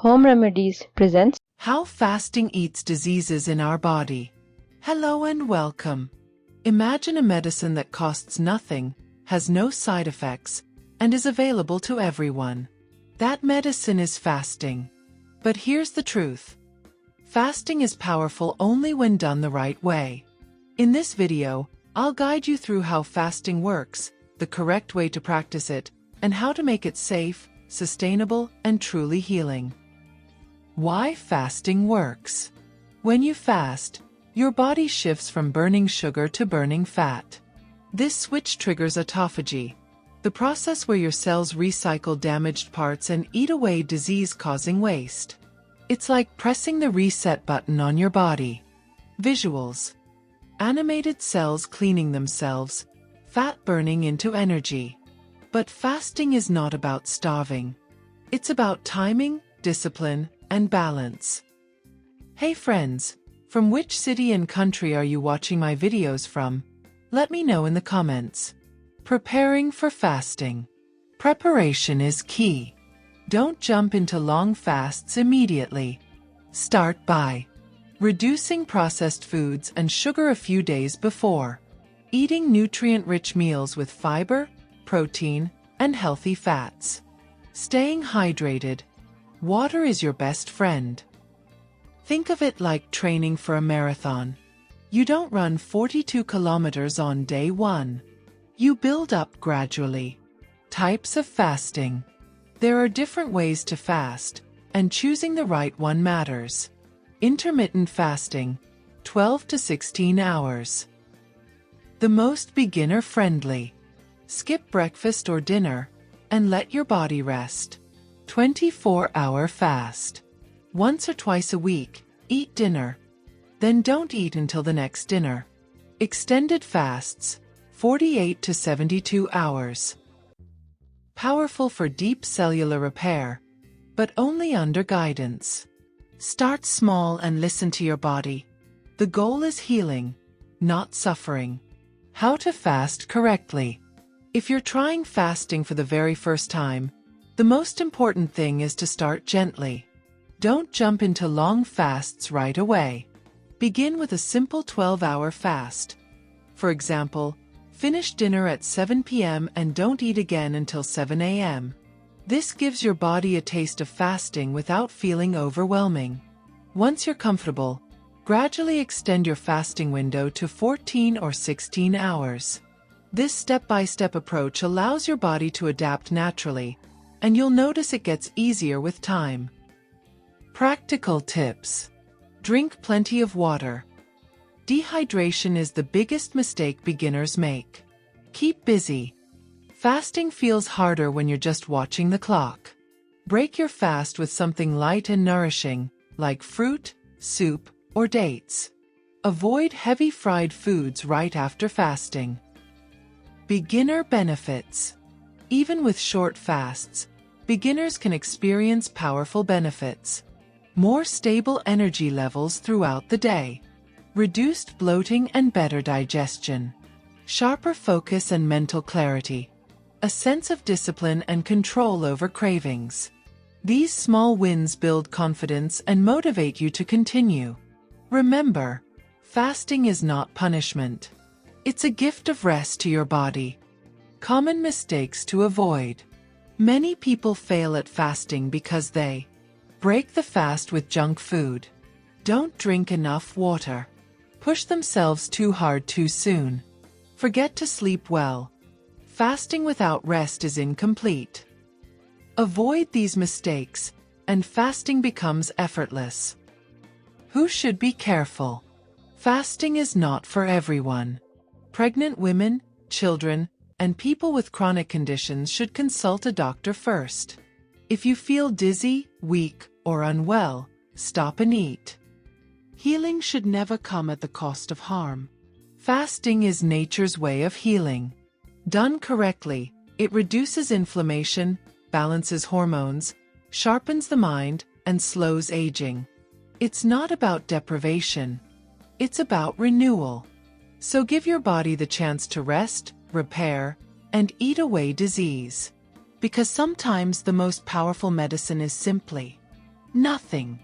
Home Remedies presents How Fasting Eats Diseases in Our Body. Hello and welcome. Imagine a medicine that costs nothing, has no side effects, and is available to everyone. That medicine is fasting. But here's the truth. Fasting is powerful only when done the right way. In this video, I'll guide you through how fasting works, the correct way to practice it, and how to make it safe, sustainable, and truly healing. Why fasting works. When you fast, your body shifts from burning sugar to burning fat. This switch triggers autophagy, the process where your cells recycle damaged parts and eat away disease-causing waste. It's like pressing the reset button on your body. Visuals. Animated cells cleaning themselves, fat burning into energy. But fasting is not about starving. It's about timing, discipline, and balance. Hey friends, from which city and country are you watching my videos from? Let me know in the comments. Preparing for fasting. Preparation is key. Don't jump into long fasts immediately. Start by reducing processed foods and sugar a few days before. Eating nutrient-rich meals with fiber, protein, and healthy fats. Staying hydrated. Water is your best friend. Think of it like training for a marathon. You don't run 42 kilometers on day one. You build up gradually. Types of fasting. There are different ways to fast, and choosing the right one matters. Intermittent fasting, 12 to 16 hours. The most beginner-friendly. Skip breakfast or dinner, and let your body rest. 24-hour fast. Once or twice a week, eat dinner. Then don't eat until the next dinner. Extended fasts, 48 to 72 hours. Powerful for deep cellular repair, but only under guidance. Start small and listen to your body. The goal is healing, not suffering. How to fast correctly. If you're trying fasting for the very first time, the most important thing is to start gently. Don't jump into long fasts right away. Begin with a simple 12-hour fast. For example, finish dinner at 7 p.m. and don't eat again until 7 a.m. This gives your body a taste of fasting without feeling overwhelming. Once you're comfortable, gradually extend your fasting window to 14 or 16 hours. This step-by-step approach allows your body to adapt naturally, and you'll notice it gets easier with time. Practical tips. Drink plenty of water. Dehydration is the biggest mistake beginners make. Keep busy. Fasting feels harder when you're just watching the clock. Break your fast with something light and nourishing, like fruit, soup, or dates. Avoid heavy fried foods right after fasting. Beginner benefits. Even with short fasts, beginners can experience powerful benefits. More stable energy levels throughout the day. Reduced bloating and better digestion. Sharper focus and mental clarity. A sense of discipline and control over cravings. These small wins build confidence and motivate you to continue. Remember, fasting is not punishment. It's a gift of rest to your body. Common mistakes to avoid. Many people fail at fasting because they break the fast with junk food. Don't drink enough water. Push themselves too hard too soon. Forget to sleep well. Fasting without rest is incomplete. Avoid these mistakes, and fasting becomes effortless. Who should be careful? Fasting is not for everyone. Pregnant women, children, and people with chronic conditions should consult a doctor first. If you feel dizzy, weak, or unwell, stop and eat. Healing should never come at the cost of harm. Fasting is nature's way of healing. Done correctly, it reduces inflammation, balances hormones, sharpens the mind, and slows aging. It's not about deprivation. It's about renewal. So give your body the chance to rest, repair, and eat away disease. Because sometimes the most powerful medicine is simply Nothing.